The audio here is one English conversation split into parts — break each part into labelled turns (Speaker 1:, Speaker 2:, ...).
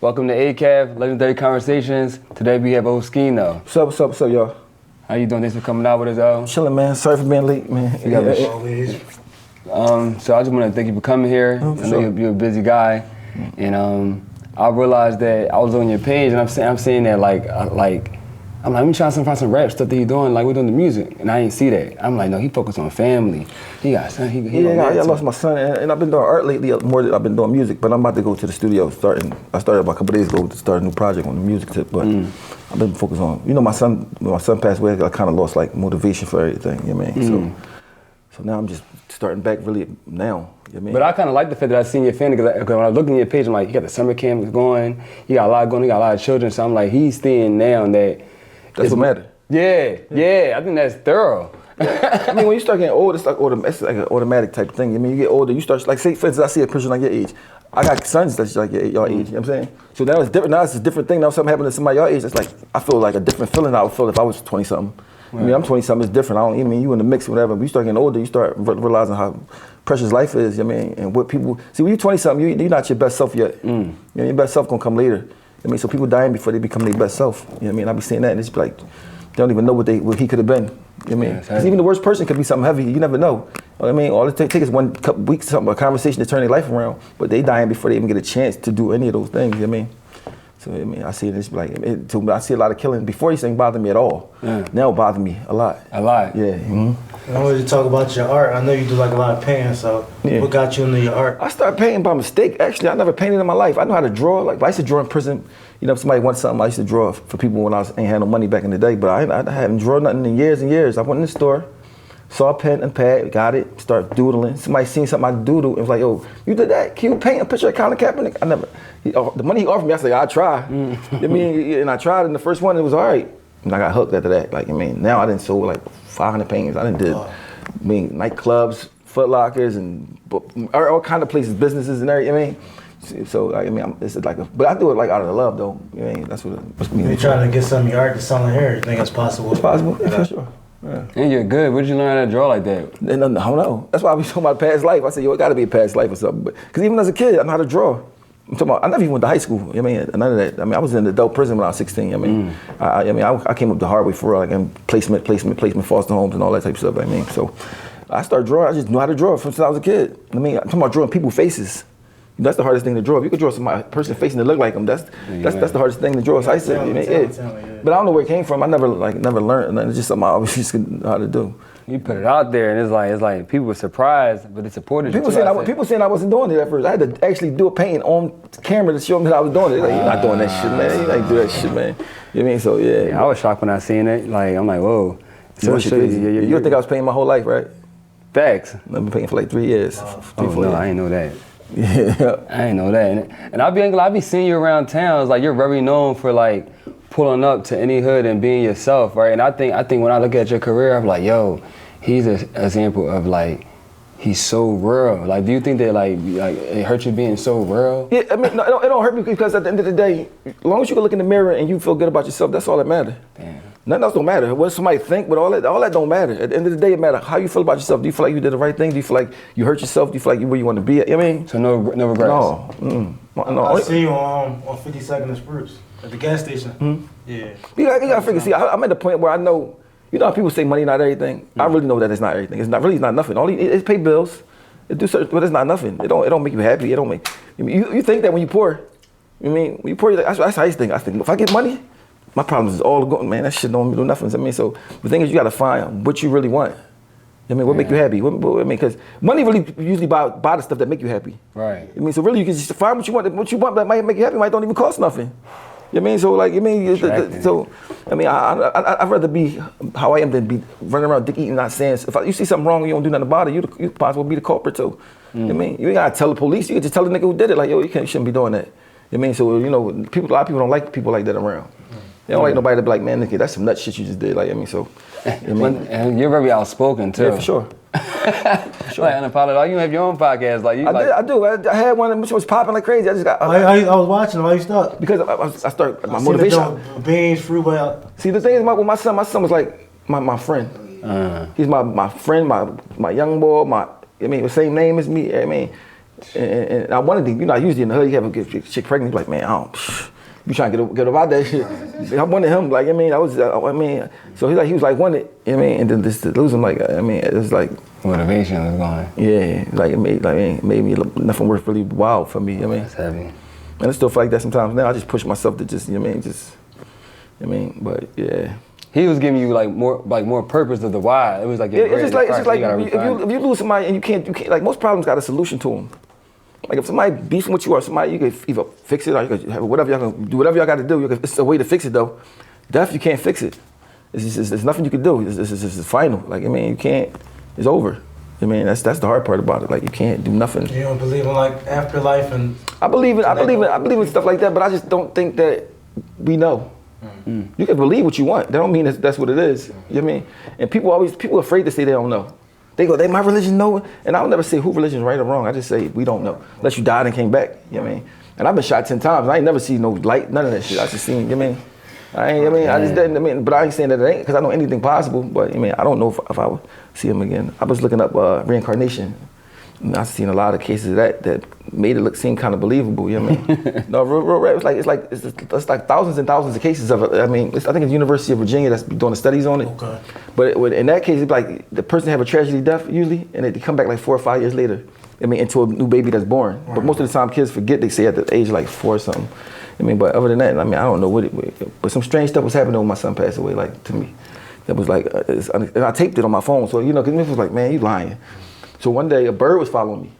Speaker 1: Welcome to ACAV, Legendary Conversations. Today we have Oschino.
Speaker 2: What's up, y'all?
Speaker 1: How you doing? Thanks for coming out with us,
Speaker 2: Chilling, man. Sorry for being late, man.
Speaker 1: Always. So I just want to thank you for coming here. I know you're a busy guy, and I realized that I was on your page, and I'm seeing that I'm like, let me try to find some rap stuff that he's doing, like we're doing the music, and I ain't see that. I'm like, no, he focused on family. He got son.
Speaker 2: I lost my son, and I've been doing art lately more than I've been doing music. But I'm about to go to the studio. I started about a couple days ago to start a new project on the music tip. But I've been focused on, when my son passed away, I kind of lost like motivation for everything. You know what I mean? So now I'm just starting back really now. You know what I mean?
Speaker 1: But I kind of like the fact that I seen your family, because when I was looking at your page, I'm like, he got the summer camp going, he got a lot going, he got a lot of children. So I'm like, he's seeing now that.
Speaker 2: That's what matters.
Speaker 1: Yeah, I think that's thorough.
Speaker 2: I mean, when you start getting older, it's like an automatic type of thing. I mean, you get older, you start, like, say, for instance, I see a person like your age. I got sons that's like your age, you know what I'm saying? So now it's different. Now it's a different thing. Now something happened to somebody your age, it's like, I feel like a different feeling I would feel if I was 20-something. Right. I mean, I'm 20-something, it's different. You in the mix, whatever. When you start getting older, you start realizing how precious life is, you know what I mean? And what people, see, when you're 20-something, you're not your best self yet. Your best self gonna come later. I mean, so people dying before they become their best self. You know what I mean? I be seeing that, and it's like, they don't even know what he could have been. You know what I mean? Because even the worst person could be something heavy. You never know. You know what I mean? All it takes is one couple weeks, a conversation to turn their life around, but they dying before they even get a chance to do any of those things. You know what I mean? So I mean, I see it. It's like I see a lot of killing. Before it didn't bother me at all. Now it bothers me a lot.
Speaker 1: A lot.
Speaker 2: Yeah.
Speaker 3: I wanted to talk about your art. I know you do like a lot of painting, so what got you into your art?
Speaker 2: I started painting by mistake. Actually, I never painted in my life. I know how to draw. Like I used to draw in prison. You know, if somebody wants something, I used to draw for people when I ain't had no money back in the day. But I hadn't drawn nothing in years and years. I went in the store, saw a pen and pad, got it, started doodling. Somebody seen something I doodled and was like, "Yo, you did that? Can you paint a picture of Colin Kaepernick?" I never. The money he offered me, I said, "I'll try." You know what I mean? And I tried, and the first one it was all right. And I got hooked after that. Like now I didn't sold like 500 paintings. I didn't did. Nightclubs, Foot Lockers, and all kind of places, businesses and everything. I mean, so it's like but I do it like out of the love though. You know what I mean? That's what
Speaker 3: You're trying to get some of your art to sell in here. You think it's possible?
Speaker 2: It's possible, yeah, for sure. Yeah.
Speaker 1: And you're good. Where did you learn how to draw like that?
Speaker 2: I don't know. That's why I was talking about past life. I said, it got to be a past life or something. Because even as a kid, I know how to draw. I'm talking about, I never even went to high school. You know what I mean? None of that. I mean, I was in adult prison when I was 16. I mean, I came up the hard way for real, like in placement, foster homes and all that type of stuff. I mean, so I started drawing. I just knew how to draw since I was a kid. I mean, I'm talking about drawing people's faces. That's the hardest thing to draw. If you could draw some person face and they look like them, that's the hardest thing to draw. So I said, but I don't know where it came from. I never learned. It's just something I always just know how to do.
Speaker 1: You put it out there, and it's like people were surprised, but they supported you.
Speaker 2: People saying I wasn't doing it at first. I had to actually do a painting on camera to show them that I was doing it. They're like, you're not doing that shit, man. You ain't do that shit, man. You know what I mean? So yeah.
Speaker 1: I was shocked when I seen it. Like I'm like, whoa.
Speaker 2: You would think I was painting my whole life, right?
Speaker 1: Facts.
Speaker 2: I've been painting for like 3 years.
Speaker 1: I ain't know that.
Speaker 2: Yeah.
Speaker 1: I ain't know that. And I be seeing you around town. It's like you're very known for like pulling up to any hood and being yourself, right? And I think when I look at your career, I'm like, yo, he's an example of like, he's so real. Like, do you think that like it hurt you being so real?
Speaker 2: Yeah, I mean, no, it don't hurt me because at the end of the day, as long as you can look in the mirror and you feel good about yourself, that's all that matters.
Speaker 1: Damn.
Speaker 2: Nothing else don't matter. What somebody think, but all that don't matter. At the end of the day, it matters how you feel about yourself. Do you feel like you did the right thing? Do you feel like you hurt yourself? Do you feel like you where you want to be at? You know what I mean?
Speaker 1: So no regrets?
Speaker 2: No.
Speaker 3: I see you on 52nd and Spruce at the gas station. Yeah. You
Speaker 2: gotta figure. See, I'm at the point where I know. You know how people say money not everything. I really know that it's not everything. It's not nothing. It pay bills. It do certain, but it's not nothing. It don't make you happy. It don't make. You think that when you poor. You mean when you poor, that's how you think. I think if I get money, my problems is all going. Man, that shit don't do nothing. I mean, so the thing is, you gotta find what you really want. I mean, what make you happy? Because money really usually buy the stuff that make you happy.
Speaker 1: Right.
Speaker 2: I mean, so really you can just find what you want that might make you happy. Might don't even cost nothing. You know what I mean? So like, I'd rather be how I am than be running around dick eating, not saying. If you see something wrong and you don't do nothing about it, you possibly be the culprit too. You know what I mean? You ain't gotta tell the police. You can just tell the nigga who did it. Like, yo, you shouldn't be doing that. You know what I mean? So a lot of people don't like people like that around. They don't like nobody to be like, man, nigga, that's some nut shit you just did. Like, I mean, so. You know what I mean?
Speaker 1: And you're very outspoken too.
Speaker 2: Yeah, for sure.
Speaker 1: Like unapologetic. You have your own podcast.
Speaker 2: I do. I had one which was popping like crazy. I just got.
Speaker 3: I was watching. Why you stopped?
Speaker 2: Because I started my motivation.
Speaker 3: Beans, fruit, well.
Speaker 2: See, the thing is, with my son was like my friend. He's my friend, my young boy. The same name as me. I mean, And I wanted to, you know, I usually in the hood, you have a get chick pregnant, you're like, man, you trying to get about that shit. I wanted him, like, I mean, so he was like, wanted, you know what I mean? And then just to lose him, like, I mean, it's like.
Speaker 1: Motivation was gone.
Speaker 2: Yeah, like, it made me nothing worth really wild for me, you know what I mean?
Speaker 1: That's heavy.
Speaker 2: And I still feel like that sometimes now. I just push myself to just, you know what I mean? But yeah.
Speaker 1: He was giving you like more purpose of the why. It was like
Speaker 2: it's just like if you lose somebody and you can't like most problems got a solution to them. Like if somebody beefing with you or somebody, you could either fix it or you could have whatever y'all can do, whatever y'all got to do. It's a way to fix it though. Death, you can't fix it. There's nothing you can do. It's final. Like I mean, you can't. It's over. I mean, that's the hard part about it. Like you can't do nothing.
Speaker 3: You don't believe in like afterlife and.
Speaker 2: I believe in stuff like that, but I just don't think that we know. You can believe what you want. That don't mean that's what it is. You know what I mean? And people are afraid to say they don't know. They go, my religion know. And I'll never say who religion is right or wrong. I just say we don't know. Unless you died and came back. You know what I mean? And I've been shot 10 times. I ain't never seen no light, none of that shit. I just seen, you know what I mean? I just didn't, but I ain't saying that it ain't, because I know anything possible. But I mean, I don't know if I would see him again. I was looking up reincarnation. And I've seen a lot of cases of that made it seem kind of believable, you know what I mean? No, real, it's like thousands and thousands of cases of it. I mean, I think it's University of Virginia that's doing the studies on it.
Speaker 3: Okay.
Speaker 2: But in that case, it's like the person have a tragedy death usually, and they come back like 4 or 5 years later. I mean, into a new baby that's born. Right. But most of the time, kids forget. They say at the age of like 4 or something. I mean, but other than that, I mean, I don't know but some strange stuff was happening when my son passed away. Like to me, that was like, and I taped it on my phone. So you know, because it was like, man, you lying. So one day a bird was following me.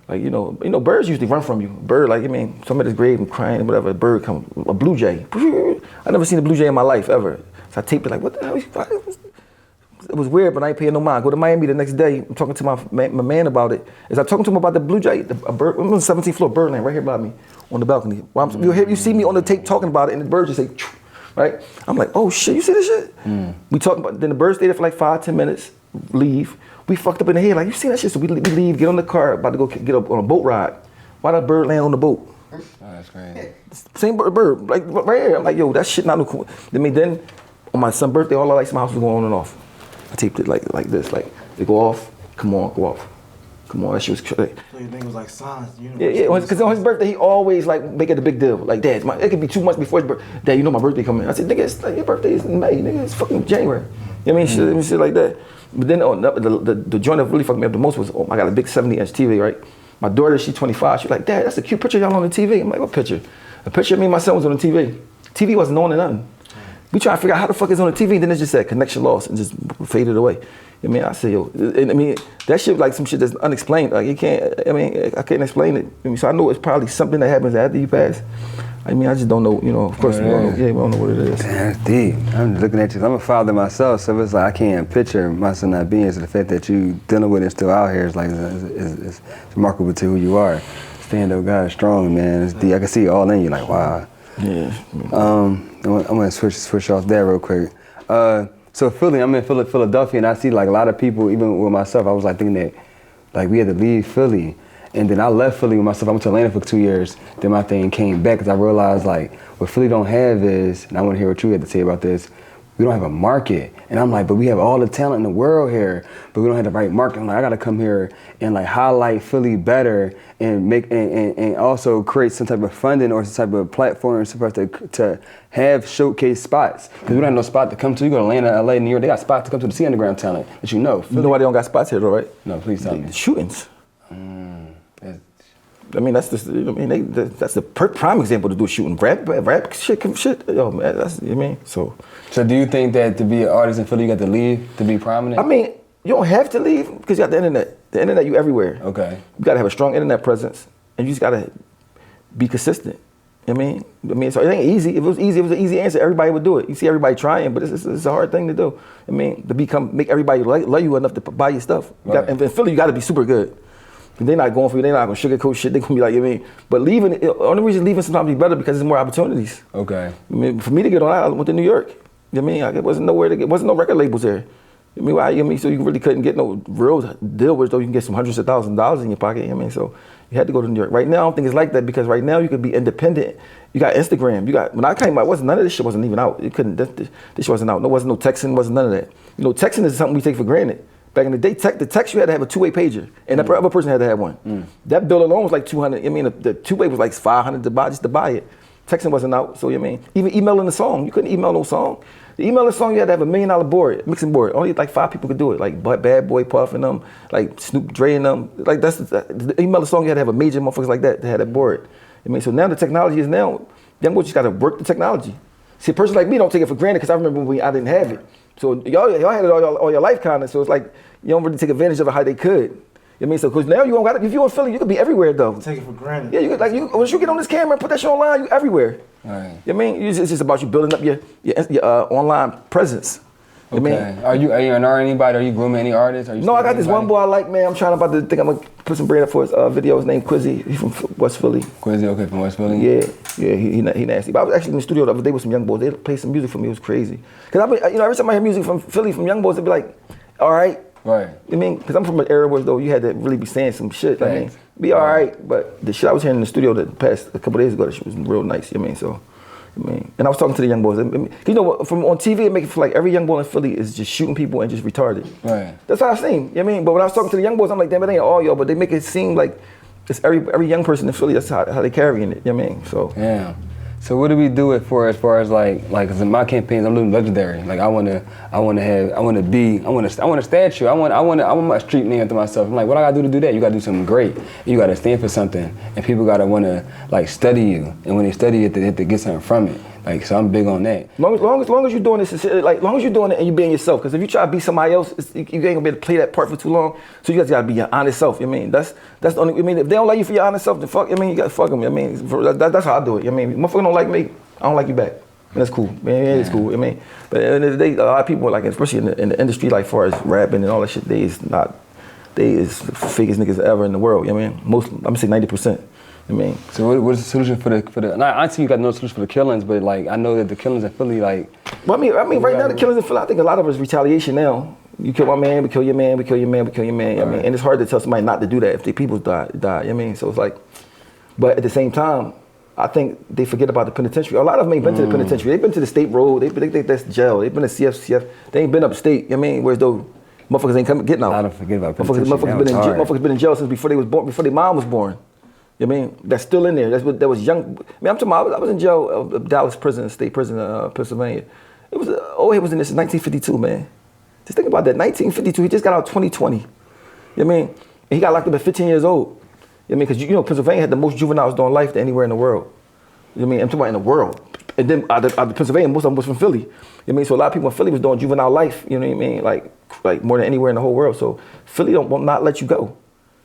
Speaker 2: Like, you know, birds usually run from you. A bird, like, I mean, somebody's grave and crying, whatever, a bird come, a blue jay. I never seen a blue jay in my life, ever. So I taped it like, what the hell? It was weird, but I ain't paying no mind. Go to Miami the next day, I'm talking to my man about it. As I'm talking to him about the blue jay, a bird, I'm on the 17th floor, bird land right here by me on the balcony. You see me on the tape talking about it, and the bird just say, right? I'm like, oh shit, you see this shit? We talking about, then the bird stayed there for like 5-10 minutes, leave. We fucked up in the head, like, you see that shit? So we leave, get on the car, about to go get up on a boat ride. Why that bird land on the boat?
Speaker 1: Oh, that's crazy.
Speaker 2: Same bird, like right here. I'm like, yo, that shit not no cool. Then on my son's birthday, all the lights in my house was going on and off. I taped it like this, like, they go off, come on, go off. Come on, that shit was crazy.
Speaker 3: So you think it was like signs?
Speaker 2: Yeah, because on his birthday, he always like make it a big deal. Like, Dad, it could be 2 months before his birthday. Dad, you know my birthday coming. I said, nigga, it's like, your birthday is in May, nigga, it's fucking January. You know what I mean? Shit like that. But then the joint that really fucked me up the most was, I got a big 70-inch TV, right? My daughter, she's 25. She's like, Dad, that's a cute picture of y'all on the TV. I'm like, what picture? A picture of me and my son was on the TV. TV wasn't on or nothing. We trying to figure out how the fuck it's on the TV, then it just said connection lost and just faded away. I mean, I said, yo, I mean, that shit like some shit that's unexplained. Like, you can't, I mean, I can't explain it. I mean, so I know it's probably something that happens after you pass. I mean, I just don't know, you know, of course, we don't know what it is.
Speaker 1: That's deep. I'm just looking at you. I'm a father myself, so it's like I can't picture my son not being. So the fact that you dealing with it still out here is like, it's remarkable to who you are. Stand up guy, strong, man. It's deep. I can see it all in you, like, wow.
Speaker 2: Yeah.
Speaker 1: I'm gonna switch off that real quick. So Philly, I'm in Philadelphia, and I see like a lot of people, even with myself, I was like thinking that like we had to leave Philly. And then I left Philly with myself. I went to Atlanta for 2 years. Then my thing came back because I realized like what Philly don't have is, and I want to hear what you had to say about this, we don't have a market. And I'm like, but we have all the talent in the world here, but we don't have the right market. I'm like, I gotta come here and like highlight Philly better and make and also create some type of funding or some type of platform to have showcase spots. Because we don't have no spot to come to. You go to Atlanta, LA, New York, they got spots to come to see underground talent that you know.
Speaker 2: You know why they don't got spots here though, right?
Speaker 1: No, please tell me.
Speaker 2: Shootings. I mean, that's just, I mean, that's the prime example to do shooting. Rap shit, yo, man, that's, you know what I mean? So
Speaker 1: do you think that to be an artist in Philly, you got to leave to be prominent?
Speaker 2: I mean, you don't have to leave because you got the internet. The internet, you everywhere.
Speaker 1: Okay.
Speaker 2: You got to have a strong internet presence, and you just got to be consistent. You know what I mean, so it ain't easy. If it was an easy answer, everybody would do it. You see everybody trying, but it's a hard thing to do. I mean, to make everybody love you enough to buy your stuff.
Speaker 1: Right.
Speaker 2: And in Philly, you got to be super good. They're not going for you. They're not going to sugarcoat shit. They're going to be like, you know what I mean? But leaving, the only reason leaving sometimes be better because there's more opportunities.
Speaker 1: Okay.
Speaker 2: I mean, for me to get on, I went to New York. You know what I mean? Like, it wasn't nowhere to get, wasn't no record labels there. I mean, why? You know what I mean? So you really couldn't get no real deal with, though you can get some hundreds of thousands of dollars in your pocket. You know what I mean? So you had to go to New York. Right now, I don't think it's like that because right now you could be independent. You got Instagram. You got, when I came out, none of this shit wasn't even out. You couldn't, this wasn't out. There wasn't no texting, wasn't none of that. You know, texting is something we take for granted. Back in the day, the text you had to have a two-way pager, and the other person had to have one. That bill alone was like 200. I mean, the two-way was like 500 to buy just to buy it. Texting wasn't out, so you know what I mean. Even emailing a song, you couldn't email no song. The email a song, you had to have $1 million board, mixing board. Only like 5 people could do it, like Bad Boy Puff and them, like Snoop Dre and them. Like the email a song, you had to have a major motherfuckers like that had a board. I mean, so now the technology is now, young boys just got to work the technology. See, a person like me don't take it for granted because I remember when I didn't have it. So y'all had it all your life kind of. So it's like you don't really take advantage of it how they could. You know what I mean? So because now you don't got, if you're in Philly, you could be everywhere though.
Speaker 3: Take it for granted.
Speaker 2: Yeah, you could, like once you get on this camera and put that shit online, you everywhere.
Speaker 1: Right.
Speaker 2: You know what I mean? It's just about you building up your online presence. You know what I mean?
Speaker 1: Are you an anybody? Are you grooming any artists?
Speaker 2: No, I got this one boy I like, man. I'm about to think I'm gonna put some bread up for his video. His name Quizzy. He's from West Philly.
Speaker 1: Quizzy, okay, from West Philly.
Speaker 2: Yeah, he nasty. But I was actually in the studio the other day with some young boys. They played some music for me. It was crazy. Cause every time I hear music from Philly, from young boys, they'd be like, all right.
Speaker 1: Right.
Speaker 2: I mean, because I'm from an era where though you had to really be saying some shit. I mean, be all right. But the shit I was hearing in the studio the past a couple days ago, that shit was real nice. You know what I mean? So. I mean, and I was talking to the young boys. You know, from on TV, it make it feel like every young boy in Philly is just shooting people and just retarded.
Speaker 1: Right.
Speaker 2: That's how I seen. You know what I mean? But when I was talking to the young boys, I'm like, damn, it ain't all y'all. But they make it seem like it's every young person in Philly. That's how they carrying it. You know what I mean? So.
Speaker 1: Yeah. So what do we do it for as far as like cause in my campaigns I'm living legendary. Like I want a statue. I want my street name after myself. I'm like, what I gotta do to do that? You gotta do something great. You gotta stand for something, and people gotta wanna like study you. And when they study you, they have to get something from it. Like, so I'm big on that.
Speaker 2: Long as you're doing this, like long as you're doing it and you're being yourself. Because if you try to be somebody else, you ain't gonna be able to play that part for too long. So you guys gotta be your honest self. You know what I mean? That's the only. I mean, if they don't like you for your honest self, then fuck. I mean, you gotta fuck them. I mean, that's how I do it. You know what I mean, motherfucker don't like me, I don't like you back. And that's cool. Man, it's cool. I mean, but at the end of the day, a lot of people, like especially in the industry, like far as rapping and all that shit, they is the fakest niggas ever in the world. You know what I mean? I'm gonna say 90%. I mean,
Speaker 1: so what's the solution for the? I see you got no solution for the killings, but like I know that the killings in Philly, like.
Speaker 2: Well, I mean, right now the killings in Philly, I think a lot of it is retaliation. Now you kill my man, we kill your man, we kill your man, we kill your man. Right. I mean, and it's hard to tell somebody not to do that if their people die. You know what I mean? So it's like, but at the same time, I think they forget about the penitentiary. A lot of them ain't been to the penitentiary. They've been to the state road. They think that's jail. They've been to CF. They ain't been upstate. You know what I mean? Whereas though motherfuckers ain't getting out.
Speaker 1: I don't forget about penitentiary.
Speaker 2: Motherfuckers been in jail since before they was born, before their mom was born. You know what I mean? That's still in there. That was young. I mean, I'm talking about, I was in jail of Dallas prison, state prison, Pennsylvania. It was, he was in this in 1952, man. Just think about that, 1952. He just got out 2020. You know what I mean? And he got locked up at 15 years old. You know what I mean? Because you know, Pennsylvania had the most juveniles doing life than anywhere in the world. You know what I mean? I'm talking about in the world. And then out of Pennsylvania, most of them was from Philly. You know what I mean? So a lot of people in Philly was doing juvenile life, you know what I mean? Like more than anywhere in the whole world. So Philly will not let you go.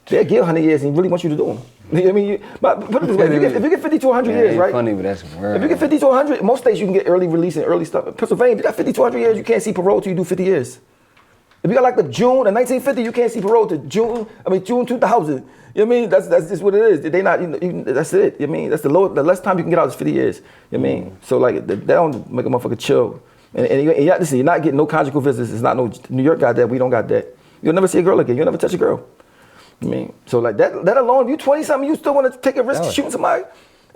Speaker 2: They'll give 100 years and really want you to do them. You know what I mean? But put it this way, if you get 50 to 100 years, right?
Speaker 1: Funny, but that's weird.
Speaker 2: If you get 50 to 100, most states you can get early release and early stuff. In Pennsylvania, if you got 50 to 100 years, you can't see parole till you do 50 years. If you got like the June of 1950, you can't see parole to June 2000. You know what I mean? That's just what it is. They not, that's it. You know what I mean? That's the less time you can get out is 50 years. You know what I mean? So like, that don't make a motherfucker chill. And listen, you're not getting no conjugal visits. It's not no, New York got that, we don't got that. You'll never see a girl again. You'll never touch a girl. I mean, so like that alone, if you 20-something, you still want to take a risk shooting somebody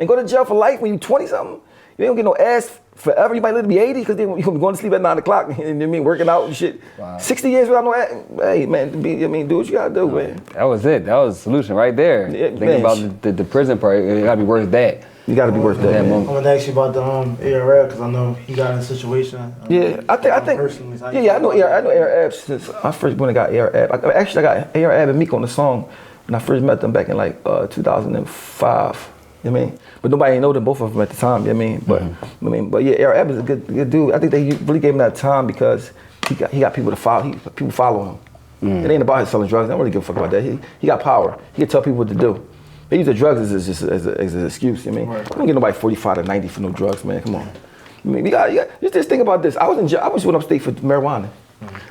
Speaker 2: and go to jail for life when you 20-something? You ain't gonna get no ass forever. You might live to be 80 because you're going to sleep at 9 o'clock and you know what I mean, working out and shit. Wow. 60 years without no ass. Hey, man, do what you gotta do, man.
Speaker 1: That was it. That was the solution right there.
Speaker 2: Yeah,
Speaker 1: Thinking about the prison part, it gotta be worth that.
Speaker 2: You gotta be worth that.
Speaker 3: I'm gonna ask you about the ARF because I know he got in a situation.
Speaker 2: Yeah, I think. Yeah, I know ARF since I first when I got ARF. I got ARF and Meek on the song when I first met them back in like 2005. You know what I mean? But nobody ain't know them both of them at the time. You know what I mean? But yeah, ARF is a good dude. I think they really gave him that time because he got people to follow. People follow him. It ain't about him selling drugs. I don't really give a fuck about that. He got power. He can tell people what to do. They use the drugs as an excuse. You know what I mean? I don't get nobody 45 to 90 for no drugs, man. Come on. I mean, you just think about this. I was in jail. I was went upstate for marijuana.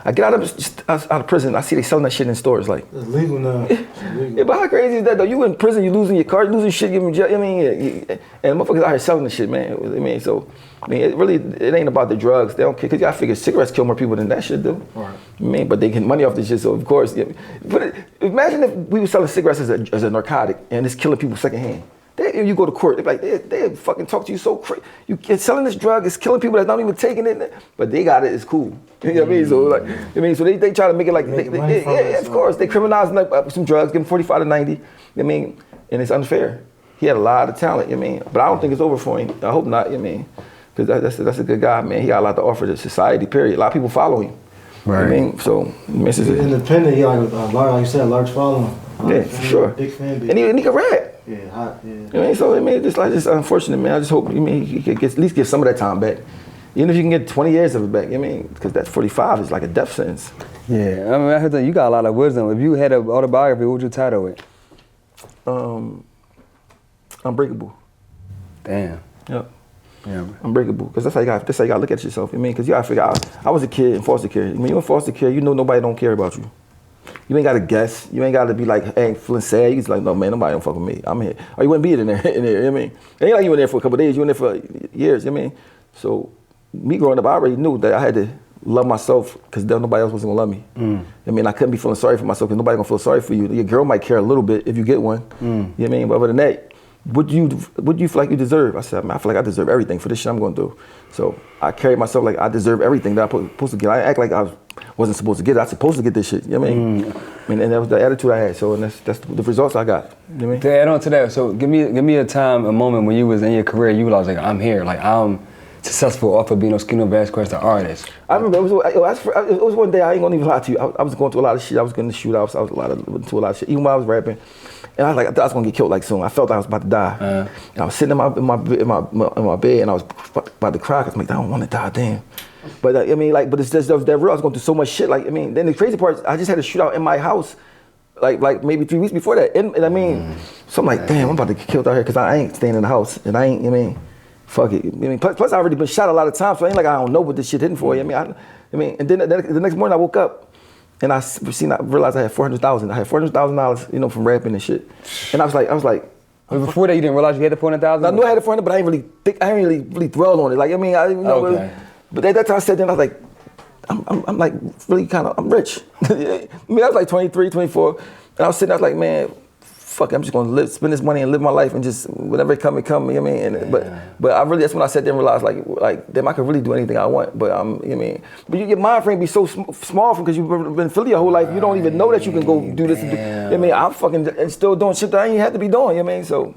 Speaker 2: I get out of prison. I see they selling that shit in stores. Like
Speaker 3: it's legal now.
Speaker 2: Yeah, but how crazy is that though? You in prison, you losing your car, you losing shit, you in jail. I mean, and motherfuckers out here selling the shit, man. I mean, so it ain't about the drugs. They don't care because you gotta figure cigarettes kill more people than that shit do. Right. I mean, but they get money off this shit, so of course. Yeah. But imagine if we were selling cigarettes as a narcotic and it's killing people secondhand. You go to court, they fucking talk to you so crazy. You're selling this drug, it's killing people that's not even taking it, but they got it, it's cool. You know what I mean? So like, so they try to make it like, of course, they criminalize like, some drugs, give him 45 to 90. I mean, and it's unfair. He had a lot of talent, you know what I mean? But I don't think it's over for him. I hope not, you know what I mean? Because that's a good guy, man. He got a lot to offer to society, period. A lot of people follow him.
Speaker 1: Right.
Speaker 2: You know what I mean? So,
Speaker 3: He's independent, he like you said, large following.
Speaker 2: Yeah, for sure.
Speaker 3: Big fan base.
Speaker 2: And he can rap.
Speaker 3: Yeah, hot, yeah.
Speaker 2: You know what I mean? So, I mean, it's unfortunate, man. I just hope, he could at least get some of that time back. Even if you can get 20 years of it back, you know what I mean? Because that 45 is like a death sentence.
Speaker 1: Yeah, I mean, I heard that you got a lot of wisdom. If you had an autobiography, what would you title it?
Speaker 2: Unbreakable.
Speaker 1: Damn.
Speaker 2: Yep.
Speaker 1: Yeah.
Speaker 2: Unbreakable. Because that's how you got to look at yourself. You know what I mean? Because you got to figure out, I was a kid in foster care. When you're in foster care, you know nobody don't care about you. You ain't got to guess. You ain't got to be like, hey, feeling sad. You just like, no, man, nobody don't fuck with me. I'm here. Or you wouldn't be in there, you know what I mean? It ain't like you were there for a couple of days. You were there for years, you know what I mean? So me growing up, I already knew that I had to love myself because nobody else wasn't going to love me. I mean, I couldn't be feeling sorry for myself because nobody going to feel sorry for you. Your girl might care a little bit if you get one. You know what I mean? But other than that, what do you feel like you deserve? I said, man, I feel like I deserve everything for this shit I'm going through. So I carried myself like I deserve everything that I'm supposed to get. I act like I wasn't supposed to get it. I was supposed to get this shit. You know what I mean? And that was the attitude I had. So and that's the results I got. You know what I mean?
Speaker 1: To add on to that, so give me a time, a moment when you was in your career, you was like, I'm here, like I'm successful off of being Oschino Vasquez, the artist.
Speaker 2: I remember it was one day, I ain't gonna even lie to you. I was going through a lot of shit. I was getting the shootouts. I was into a lot of shit. Even when I was rapping, and I was like, I thought I was gonna get killed like soon. I felt I was about to die. And I was sitting in my bed, and I was about to cry. Cause I'm like, I don't want to die, damn. But I mean, like, but it's just that real. I was going through so much shit. Like, I mean, then the crazy part is, I just had a shootout in my house, like maybe 3 weeks before that. And I mean, so I'm like, damn, I'm about to get killed out here because I ain't staying in the house, and I ain't. You know what I mean? Fuck it. I mean, plus I already been shot a lot of times, so it ain't like I don't know what this shit hitting for. You know what I mean, and then the next morning I woke up and I realized I had $400,000. I had $400,000, you know, from rapping and shit. And I was like.
Speaker 1: But before that, you didn't realize you had the $400,000?
Speaker 2: I knew I had the $400,000, but I ain't really dwelled on it. Like, I mean, I didn't know.
Speaker 1: Okay.
Speaker 2: But at that time I said, then I was like, I'm like really I'm rich. I mean, I was like 23, 24, and I was sitting there, I was like, man, fuck it, I'm just gonna spend this money and live my life and just whatever it come, you know what I mean? And, but I really, that's when I sat there and realized like damn, I could really do anything I want. But you know what I mean? But your mind frame be so small because you've been in Philly your whole life, you don't even know that you can go do this and do, you know what I mean? I'm fucking still doing shit that I ain't had to be doing, you know what I mean? So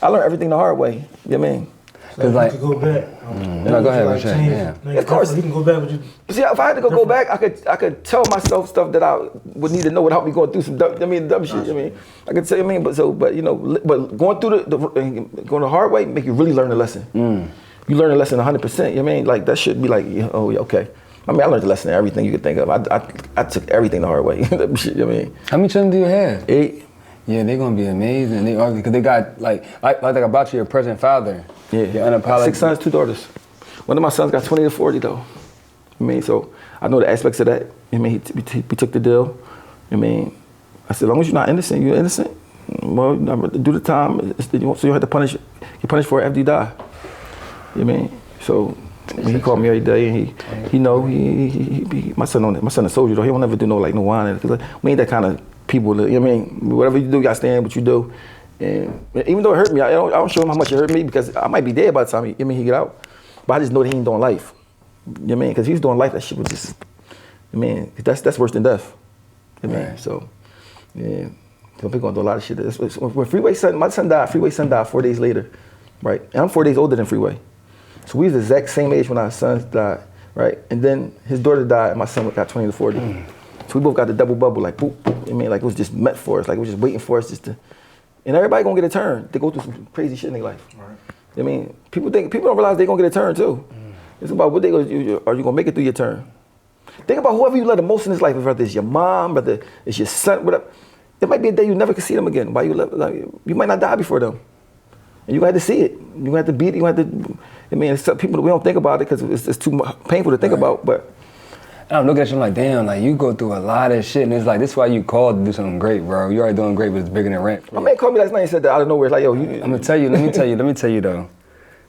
Speaker 2: I learned everything the hard way, you know what I mean?
Speaker 3: So like, you could go back.
Speaker 1: No, go ahead,
Speaker 3: like
Speaker 1: yeah.
Speaker 3: Of course, you can go back. But
Speaker 2: see, if I had to go back, I could tell myself stuff that I would need to know without me going through some dumb shit. I mean, I could say, but you know, but going through going the hard way make you really learn the lesson. You learn the lesson 100%. You know what I mean? Like that should be like, oh yeah, okay. I mean, I learned the lesson in everything you could think of. I took everything the hard way. You know what I mean?
Speaker 1: How many children do you have?
Speaker 2: 8.
Speaker 1: Yeah, they're gonna be amazing. They are because they got like about your present father.
Speaker 2: Yeah,
Speaker 1: unapologetic.
Speaker 2: 6 sons, 2 daughters. One of my sons got 20 to 40 though. I mean, so I know the aspects of that. I mean, we took the deal. I mean, I said, as long as you're not innocent, you're innocent. Well, do the time. So you have to punish. You punish for it after you die. You know what I mean? So he called me every day, and he know my son a soldier though. He don't ever do no whining. Cause we ain't that kind of people. You know what I mean? Whatever you do, you gotta stand what you do. And even though it hurt me, I don't show him how much it hurt me because I might be dead by the time he get out. But I just know that he ain't doing life. You know what I mean? Because he was doing life, that shit was just, I mean, that's worse than death. You know what I mean? So, yeah. So people gonna do a lot of shit. When my son died, Freeway's son died 4 days later, right? And I'm 4 days older than Freeway. So we was the exact same age when our sons died, right? And then his daughter died and my son got 20 to 40. So we both got the double bubble, like boop, boop. I mean, like it was just meant for us. Like it was just waiting for us just to, and everybody gonna get a turn. They go through some crazy shit in their life. Right. I mean, people don't realize they gonna get a turn too. It's about what they gonna do. Are you gonna make it through your turn? Think about whoever you love the most in this life, whether it's your mom, whether it's your son, whatever. There might be a day you never can see them again. Why you love? Like, you might not die before them, and you got to see it. You gonna have to beat it. You have to. I mean, it's some people we don't think about it because it's too painful to think about, but.
Speaker 1: I'm looking at you like, damn, like you go through a lot of shit, and it's like, this is why you called to do something great, bro. You already doing great, but it's bigger than rent.
Speaker 2: My man called me last night and said that out of nowhere. It's like, yo,
Speaker 1: I'm gonna tell you, let me tell you though.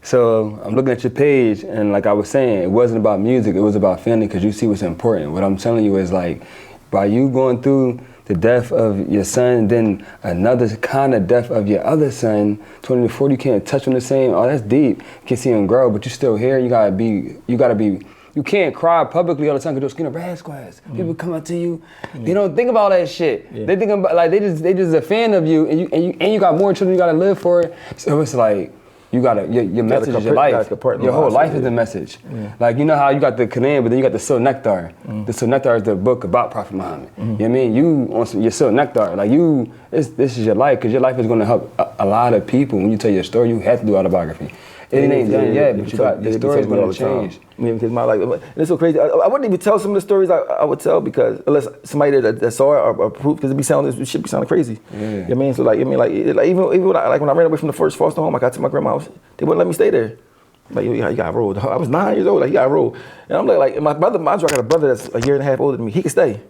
Speaker 1: So I'm looking at your page, and like I was saying, it wasn't about music, it was about family, because you see what's important. What I'm telling you is like, by you going through the death of your son, then another kind of death of your other son, 20 to 40, you can't touch them the same. Oh, that's deep. You can see them grow, but you're still here. You gotta be. You can't cry publicly all the time because you're skin of rascals. People come up to you, they don't think about that shit. They think about like they just a fan of you, and you got more children you gotta live for. So it's like you gotta your message is your life. Your whole life is the message. Like you know how you got the Quran, but then you got the Sil Nectar. The Sil Nectar is the book about Prophet Muhammad. You know what I mean? You on your Sil Nectar, like this is your life because your life is gonna help a lot of people. When you tell your story, you have to do autobiography. It ain't done yet, but your story's gonna change.
Speaker 2: I mean, because my life, it's so crazy. I wouldn't even tell some of the stories I would tell because unless somebody that saw it or approved, because it should be sounding crazy. Yeah. You know what I mean? So like, even when I ran away from the first foster home, I got to my grandma's house, they wouldn't let me stay there. Like, you got rolled. I was 9 years old, like, you got rolled. And I'm like my brother, I got a brother that's a year and a half older than me. He can stay.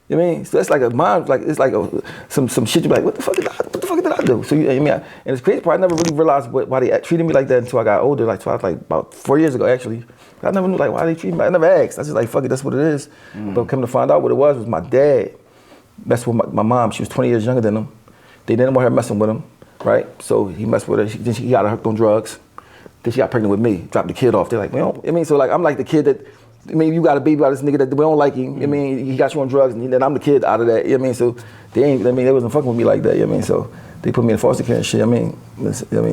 Speaker 2: You know what I mean? So that's like a mom, like it's like some shit. You be like, what the fuck did I do? So and it's crazy part. I never really realized why they treated me like that until I got older. Like, so I was like about 4 years ago actually. I never knew like why they treated me. I never asked. I just like fuck it, that's what it is. But coming to find out what it was my dad. That's what my mom. She was 20 years younger than him. They didn't want her messing with him, right? So he messed with her. Then she got her hooked on drugs. Then she got pregnant with me. Dropped the kid off. They're like, well, I mean, so like I'm like the kid that. I mean, you got a baby by this nigga that we don't like him. I mean, he got you on drugs, and then I'm the kid out of that. You know what I mean? So they wasn't fucking with me like that. You know what I mean? So they put me in foster care and shit. I mean,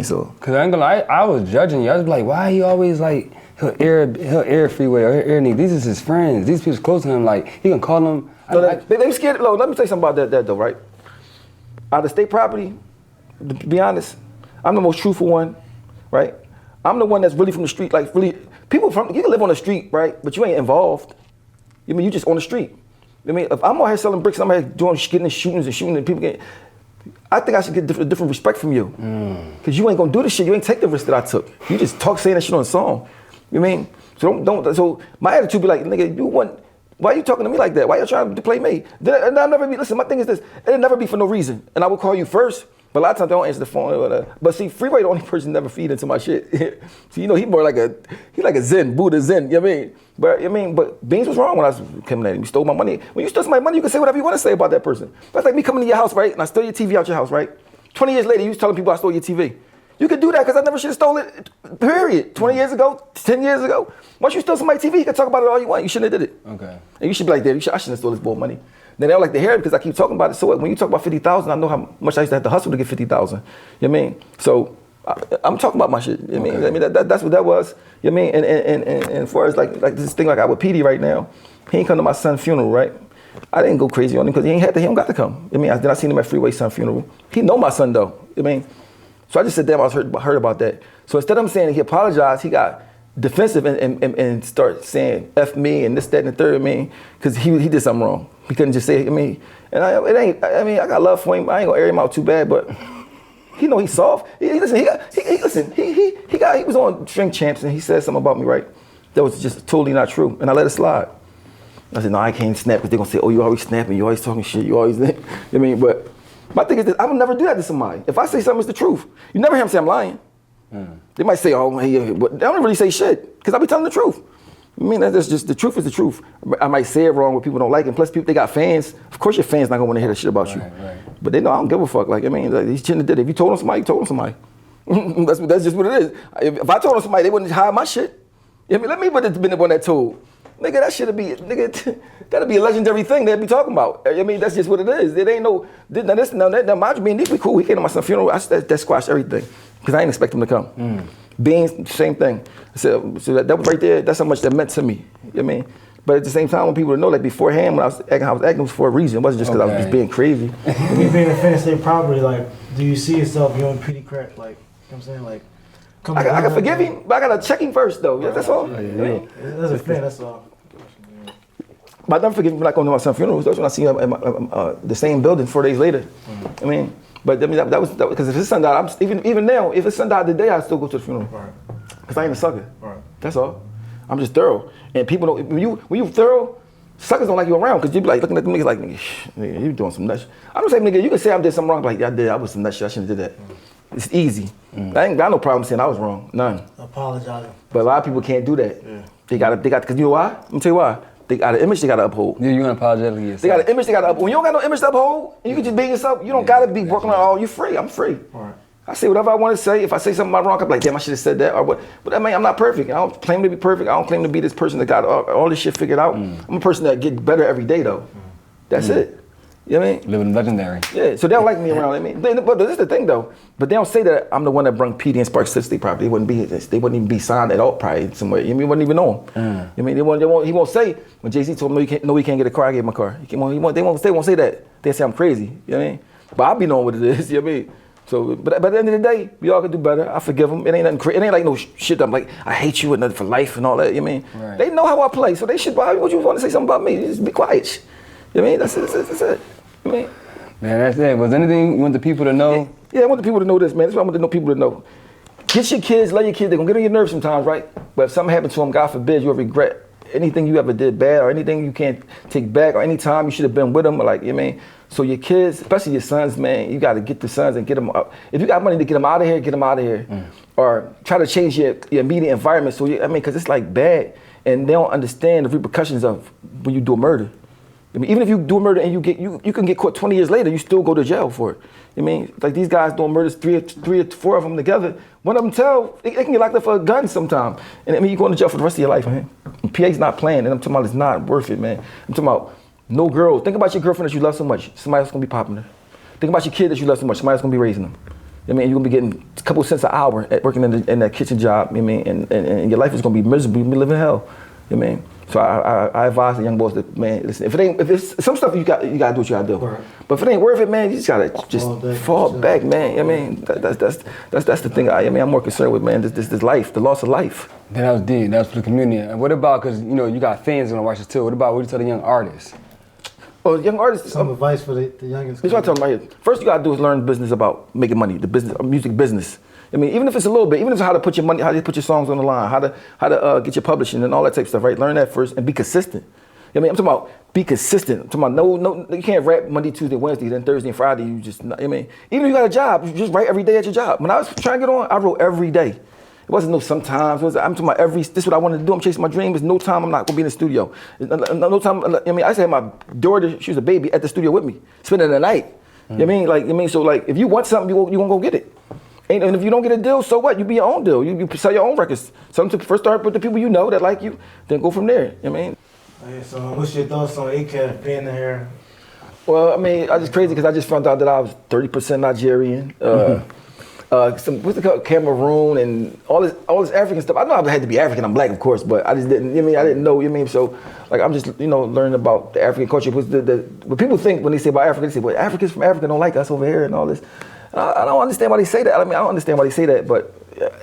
Speaker 2: so. Cause
Speaker 1: I ain't gonna lie, I was judging you. I was like, why he always like he'll air Freeway or air Nick. These is his friends. These people close to him. Like he can call them.
Speaker 2: They scared. Look, let me tell you something about that though, right? Out of state property, to be honest, I'm the most truthful one, right? I'm the one that's really from the street, like really. People you can live on the street, right? But you ain't involved. You mean you just on the street. I mean, if I'm out here selling bricks, I'm out here getting shootings and shooting, and people get. I think I should get different respect from you, because you ain't gonna do this shit. You ain't take the risk that I took. You just saying that shit on a song. You know what I mean? So don't. So my attitude be like, nigga, why are you talking to me like that? Why you trying to play me? And I'll never be. Listen, my thing is this: it'll never be for no reason, and I will call you first. But a lot of times they don't answer the phone. But see, Freeway the only person never feed into my shit. So he more like a Zen, Buddha Zen. You know what I mean? But Beans was wrong when I was coming at him. He stole my money. When you stole somebody's money, you can say whatever you want to say about that person. That's like me coming to your house, right? And I stole your TV out your house, right? 20 years later, you was telling people I stole your TV. You could do that because I never should have stole it. Period. 20 years ago, 10 years ago. Once you stole somebody's TV, you can talk about it all you want. You shouldn't have did it. Okay. And you should be like, Dad, I shouldn't have stole this boy money. Then they don't like to hear it because I keep talking about it. So when you talk about 50,000, I know how much I used to have to hustle to get 50,000. You know what I mean? So I'm talking about my shit. You know what I mean? That's what that was. You know what I mean? And as far as like this thing like I with Peedi right now, he ain't come to my son's funeral, right? I didn't go crazy on him because he don't got to come. I mean, then I seen him at Freeway son's funeral. He know my son though. You know what I mean? So I just said, damn, I was hurt about that. So instead of him saying he apologized, he got defensive and start saying F me and this, that, and the third, because he did something wrong. He couldn't just say it. I mean, and I got love for him. I ain't gonna air him out too bad, but he know he's soft. He was on String Champs and he said something about me, right? That was just totally not true, and I let it slide. I said, no, I can't snap because they're gonna say, oh, you always snapping, you always talking shit, you always. You know what I mean, but my thing is that I would never do that to somebody. If I say something, it's the truth. You never hear him say I'm lying. They might say, oh, but they don't really say shit because I be telling the truth. I mean, that's just the truth is the truth. I might say it wrong when people don't like it. And plus, people, they got fans. Of course, your fans not gonna want to hear that shit about you. Right. But they know I don't give a fuck. Like, I mean, like, he shouldn't have did it. If you told on somebody, you told on somebody. that's just what it is. If I told on somebody, they wouldn't hide my shit. I mean, let me have been the one that told. Nigga, that shit'd be, that'd be a legendary thing they'd be talking about. I mean, that's just what it is. It ain't no, now mind you, me and Nick, we cool. He came to my son's funeral. That squashed everything. Because I didn't expect him to come. Beans, same thing. So that was right there, that's how much that meant to me. You know what I mean? But at the same time, I want people to know, like beforehand, when I was acting, it was for a reason. It wasn't just because I was just being crazy.
Speaker 3: When you being a fan of state property, like, do you see yourself, you and Peedi crack, like, you know what I'm saying? Like,
Speaker 2: I can forgive him, but I gotta check him first, though. Yeah, that's all.
Speaker 3: That's a fan, that's all.
Speaker 2: But I never forget when I go to my son's funeral. That's when I see him in the same building 4 days later. I mean, but I mean, that was because if his son died, even now, if his son died today, I'd still go to the funeral. Because I ain't a sucker. That's all. I'm just thorough. And people don't, when you thorough, suckers don't like you around because you be like looking at the niggas like, nigga, you doing some nuts. I'm just saying, nigga, you can say I did something wrong, but like, I was some nuts shit, I shouldn't have did that. It's easy. I ain't got no problem saying I was wrong, none.
Speaker 3: Apologizing.
Speaker 2: But a lot of people can't do that. They got, because you know why? Let me tell you why. They got an image they got to uphold.
Speaker 1: Yeah, you unapologetically yourself.
Speaker 2: They got an image they got to uphold. When you don't got no image to uphold, and you can just be yourself, you don't got to be working on, oh, you free, I'm free.
Speaker 3: Right.
Speaker 2: I say whatever I want to say. If I say something wrong, I'm like, damn, I should have said that. Or what? But I mean, I'm not perfect. I don't claim to be perfect. I don't claim to be this person that got all this shit figured out. I'm a person that get better every day, though. That's it. You know what I mean?
Speaker 1: Living legendary.
Speaker 2: Yeah, so they don't like me around. I mean, but this is the thing, though. But they don't say that I'm the one that brought Peedi and Spark City probably. They wouldn't even be signed at all, probably somewhere. You know, you wouldn't even know him. You know what I mean, he won't say when Jay-Z told him he can't get a car. I gave him a car. They won't say that. They say I'm crazy. You know what I mean? But I'll be knowing what it is. You know what I mean? So, but at the end of the day, we all can do better. I forgive them. It ain't nothing crazy. It ain't like no shit. I'm like, I hate you and nothing for life and all that. You know what I mean?
Speaker 1: Right.
Speaker 2: They know how I play, so they should. Why would you want to say something about me? Just be quiet. You know what I mean? That's it. You know what I mean?
Speaker 1: Man, that's it. Was there anything you want the people to know?
Speaker 2: Yeah, I want the people to know this, man. That's what I want the people to know. Get your kids, love your kids. They're gonna get on your nerves sometimes, right? But if something happens to them, God forbid, you'll regret anything you ever did bad or anything you can't take back or any time you should have been with them. Like, you know what I mean? So your kids, especially your sons, man, you gotta get the sons and get them up. If you got money to get them out of here, get them out of here. Or try to change your immediate environment. So, because it's like bad and they don't understand the repercussions of when you do a murder. I mean, even if you do a murder and you can get caught 20 years later, you still go to jail for it. I mean, like these guys doing murders, three or four of them together. One of them they can get locked up for a gun sometime. And I mean, you're going to jail for the rest of your life, man. And PA's not playing, and I'm talking about it's not worth it, man. I'm talking about no girl. Think about your girlfriend that you love so much. Somebody else gonna be popping her. Think about your kid that you love so much. Somebody else gonna be raising them. I mean, you're gonna be getting a couple cents an hour at working in that kitchen job. I mean, and your life is gonna be miserable. You're gonna be living hell. I mean. So I advise the young boys that, man, listen, if it's some stuff you got to do what you gotta do. Right. But if it ain't worth it, man, you just gotta fall back, man. I mean, that's the thing. I'm more concerned with, man, this life, the loss of life.
Speaker 1: That was deep. That was for the community. And what about, because you got fans gonna watch this too. What you tell the young artists?
Speaker 2: Well, young artists.
Speaker 3: Some advice for the youngest.
Speaker 2: Here's what I tell them right here. First, you gotta do is learn business about making money, the business, music business. I mean, even if it's a little bit, even if it's how to put your money, how to put your songs on the line, how to get your publishing and all that type of stuff, right? Learn that first and be consistent. I mean, I'm talking about be consistent. I'm talking about no, you can't rap Monday, Tuesday, Wednesday, then Thursday and Friday. You just, I mean, even if you got a job, you just write every day at your job. When I was trying to get on, I wrote every day. It wasn't no sometimes. I'm talking about this is what I wanted to do. I'm chasing my dream. There's no time I'm not gonna be in the studio. No time. I mean, I used to have my daughter, she was a baby, at the studio with me, spending the night. You know what I mean? So like, if you want something, you gonna go get it. And if you don't get a deal, so what? You be your own deal. You sell your own records. Something to first start with the people you know that like you, then go from there. You know what I mean?
Speaker 3: Okay, so what's your thoughts on ACAT being here?
Speaker 2: Well, I mean, I just crazy because I just found out that I was 30% Nigerian. What's it called? Cameroon and all this African stuff. I know I had to be African. I'm black, of course, but I just didn't. I didn't know. You know what I mean? So, like, I'm just learning about the African culture. What people think when they say about Africa, they say, "Well, Africans from Africa don't like us over here and all this." I don't understand why they say that. I mean, I don't understand why they say that, but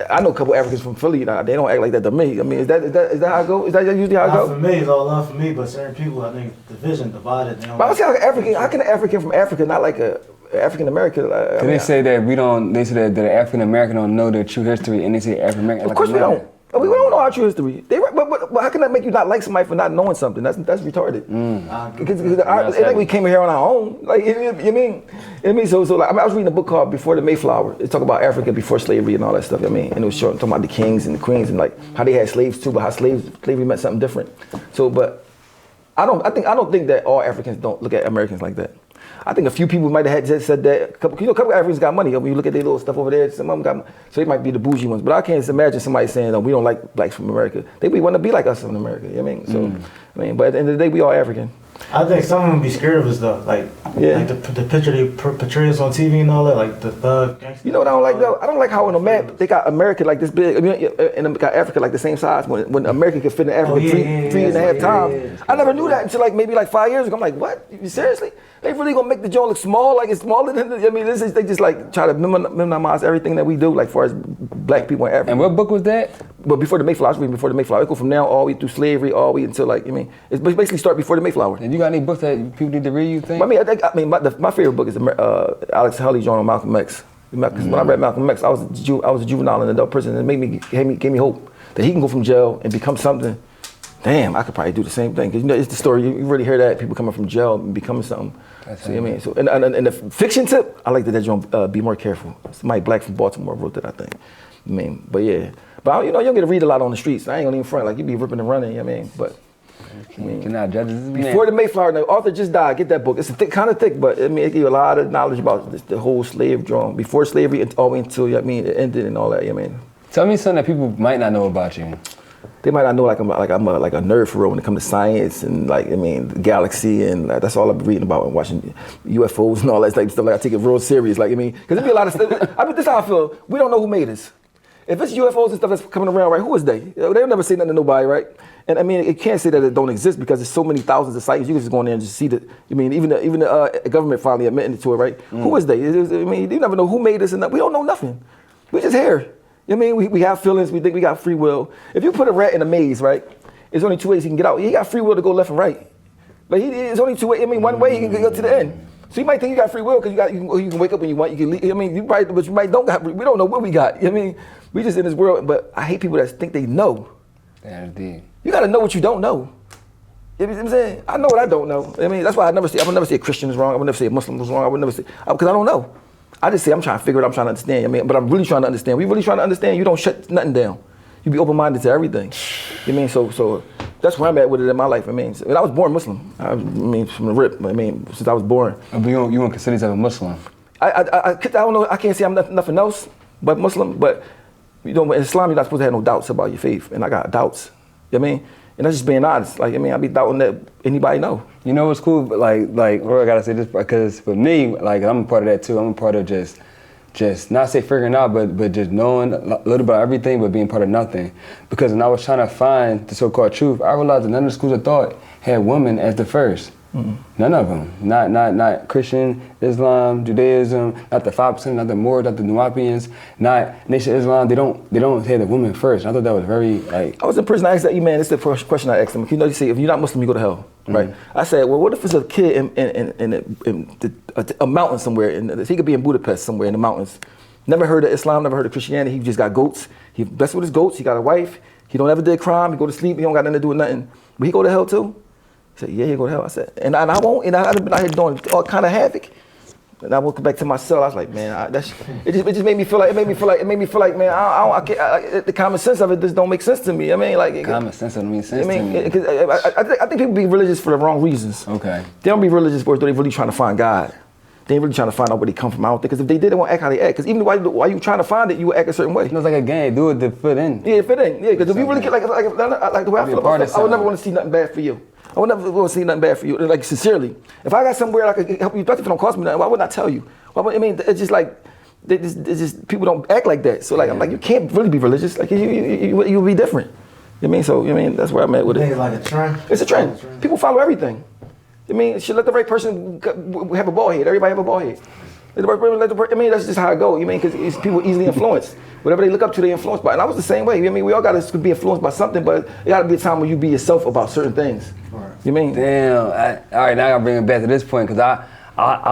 Speaker 2: I know a couple Africans from Philly. They don't act like that to me. I mean, is that how it go? Is that usually how it go?
Speaker 3: For me, it's all love for me, but certain people, I think, division, divided. They don't
Speaker 2: but I say like African. How can an African from Africa not like a African American?
Speaker 1: They say that They say that the African American don't know their true history, and they say African American.
Speaker 2: Of course we don't. We don't know our true history. But how can that make you not like somebody for not knowing something? That's retarded. Because it's like we came here on our own. Like you mean? So like I was reading a book called Before the Mayflower. It talk about Africa before slavery and all that stuff. I mean, and it was talking about the kings and the queens and like how they had slaves too, but how slavery meant something different. So, but I don't think that all Africans don't look at Americans like that. I think a few people might have just said that. A couple Africans got money. When you look at their little stuff over there, some of them got money. So they might be the bougie ones. But I can't imagine somebody saying, "Oh, we don't like blacks from America." They want to be like us from America. You know what I mean? So, I mean, but at the end of the day, we all African.
Speaker 3: I think some of them be scared of us though, like the picture they portray us on TV and all that, like the thug gangster.
Speaker 2: You know what I don't like though? I don't like how on the map they got America like this big, and they got Africa like the same size. When America could fit in Africa three and a half times. I never knew that until maybe 5 years ago. I'm like, what? Seriously? They really gonna make the joint look small? Like it's smaller than? I mean, they just like try to minimize everything that we do, like far as black people in Africa.
Speaker 1: And what book was that?
Speaker 2: But Before the Mayflower, I was reading Before the Mayflower. It go from now all the way through slavery, all the way until it's basically start before the Mayflower.
Speaker 1: And you got any books that people need to read, you think?
Speaker 2: My favorite book is Alex Haley's on Malcolm X. Because when I read Malcolm X, I was a juvenile in adult prison, and it gave me hope that he can go from jail and become something. Damn, I could probably do the same thing. Because it's the story. You really hear that people coming from jail and becoming something. So, you know what I mean? So, and the fiction tip, I like that John Be More Careful. Somebody black from Baltimore wrote that, I think. I mean, but yeah. But you don't get to read a lot on the streets. I ain't gonna even front. Like, you be ripping and running, you know what I mean? But
Speaker 1: You're not judges.
Speaker 2: Before the Mayflower, the author just died. Get that book. It's kind of thick, but I mean, it gives you a lot of knowledge about the whole slave drawing. Before slavery, all the way until it ended and all that.
Speaker 1: Tell me something that people might not know about you.
Speaker 2: They might not know I'm a nerd for real when it comes to science and the galaxy and that's all I've been reading about and watching UFOs and all that type of stuff. I take it real serious. Because there be a lot of stuff. This is how I feel. We don't know who made us. If it's UFOs and stuff that's coming around, right? Who is they? They'll never say nothing to nobody, right? And it can't say that it don't exist because there's so many thousands of sightings. You can just go in there and just see that. Even the government finally admitting to it, right? Who is they? You never know who made us, and we don't know nothing. We're just here. We have feelings. We think we got free will. If you put a rat in a maze, right? There's only two ways he can get out. He got free will to go left and right. But it's only two ways. One way he can go to the end. So you might think you got free will because you can wake up when you want. You can leave. But you might don't got. We don't know what we got. We just in this world. But I hate people that think they know.
Speaker 1: That's deep.
Speaker 2: You got to know what you don't know. You know what I'm saying? I know what I don't know. That's why I would never say a Christian is wrong. I would never say a Muslim was wrong. I would never say because I don't know. I just say I'm trying to figure it out. I'm trying to understand. But I'm really trying to understand. We really trying to understand. You don't shut nothing down. You be open-minded to everything. So that's where I'm at with it in my life. I was born Muslim. From the rip. Since I was born.
Speaker 1: But you won't consider yourself a Muslim.
Speaker 2: I don't know. I can't say I'm nothing else but Muslim. But in Islam, you're not supposed to have no doubts about your faith, and I got doubts. You know what I mean? And that's just being honest. I be doubting that anybody know.
Speaker 1: You know what's cool? But I gotta say this because for me, I'm a part of that too. I'm a part of just not say figuring out, but just knowing a little about everything, but being part of nothing. Because when I was trying to find the so-called truth, I realized that none of the schools of thought had women as the first. Mm-hmm. None of them. Not Christian, Islam, Judaism, not the 5%, not the Moors, not the Nuwapians, not Nation of Islam. They don't have the women first. I thought that was very I was
Speaker 2: in prison. I asked that man. This is the first question I asked him. You say if you're not Muslim, you go to hell, right? Mm-hmm. I said, well, what if it's a kid in a mountain somewhere? He could be in Budapest somewhere in the mountains. Never heard of Islam, never heard of Christianity. He just got goats. He blessed with his goats. He got a wife. He don't ever did crime. He go to sleep. He don't got nothing to do with nothing. But he go to hell too. He said, yeah, he go to hell. I said, and I won't. And I've been out here doing all kind of havoc. And I woke back to my cell. I was like, man, it just made me feel like, man, I can't, the common sense of it just don't make sense to me.
Speaker 1: Common sense don't make sense to me.
Speaker 2: I think people be religious for the wrong reasons.
Speaker 1: Okay. They
Speaker 2: don't be religious because they're really trying to find God. They ain't really trying to find out where they come from. I don't think, because if they did, they won't act how they act. Because even while you trying to find it, you will act a certain way.
Speaker 1: It's like a game. Do it to fit in.
Speaker 2: Yeah, fit in. Yeah, because if you really get like the way I feel about stuff, I would never want to see nothing bad for you. I would never want to see nothing bad for you. Sincerely. If I got somewhere I could help you, especially if it don't cost me nothing, why wouldn't I tell you? It's just like, it's just people don't act like that. So I'm like, you can't really be religious. You'll be different. That's where I'm at with it.
Speaker 3: It's like a trend.
Speaker 2: It's a trend. People follow everything. Should let the right person have a bald head. Everybody have a bald head. That's just how it goes. Because people easily influenced. Whatever they look up to, they influenced by. And I was the same way. We all got to be influenced by something, but it got to be a time when you be yourself about certain things. Right.
Speaker 1: Damn. All right, now I got to bring it back to this point because I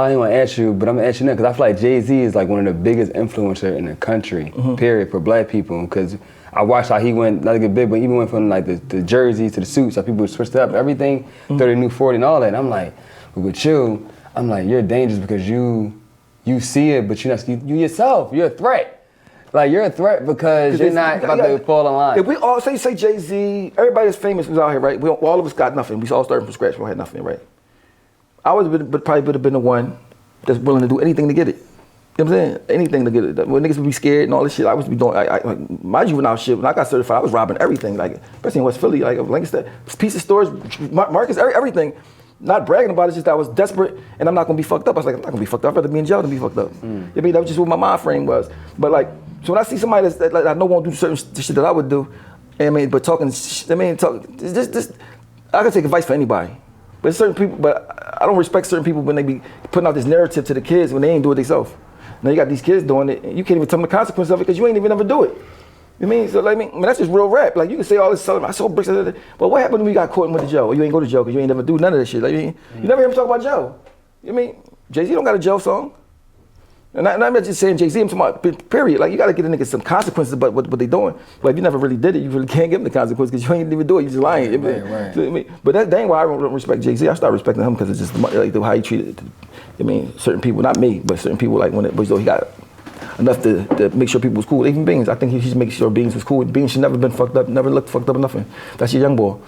Speaker 1: don't want to ask you, but I'm going to ask you now because I feel like Jay-Z is like one of the biggest influencers in the country, period, for black people. Because I watched how he went, not to get big, but even went from like the jerseys to the suits, how people switched up everything, 30 new 40 and all that. And I'm like, but with you, I'm like, you're dangerous because you see it, but you're not, you yourself, you're a threat. You're a threat because you're not about to fall in line.
Speaker 2: If we all say Jay-Z, everybody that's famous who's out here, right? All of us got nothing. We all started from scratch. We all had nothing, right? I probably would have been the one that's willing to do anything to get it. You know what I'm saying? Anything to get it. When niggas would be scared and all this shit, I was be doing, my juvenile shit, when I got certified, I was robbing everything, especially in West Philly, Lancaster, pizza stores, markets, everything. Not bragging about it, just that I was desperate and I'm not gonna be fucked up. I was like, I'm not gonna be fucked up. I'd rather be in jail than be fucked up. That was just what my mind frame was. But so when I see somebody that I know won't do certain shit that I would do, but talking, I can take advice for anybody. But certain people, but I don't respect certain people when they be putting out this narrative to the kids when they ain't do it themselves. Now you got these kids doing it, and you can't even tell them the consequence of it because you ain't even ever do it. You mean? So that's just real rap. You can say all this stuff, I sold bricks, but what happened when we got caught and went to jail? Or you ain't go to jail because you ain't never do none of this shit. You never hear him talk about jail. Jay-Z don't got a jail song. And I'm not just saying Jay-Z, I'm talking about period. You gotta get a nigga some consequences about what they doing. But if you never really did it, you really can't give him the consequences because you ain't even do it, you just lying. Right. But that ain't why I don't respect Jay-Z. I started respecting him because it's just how he treated certain people, not me, but certain people when it was though he got enough to make sure people was cool. Even Beans, I think he should make sure Beans was cool. Beans should never been fucked up, never looked fucked up or nothing. That's your young boy.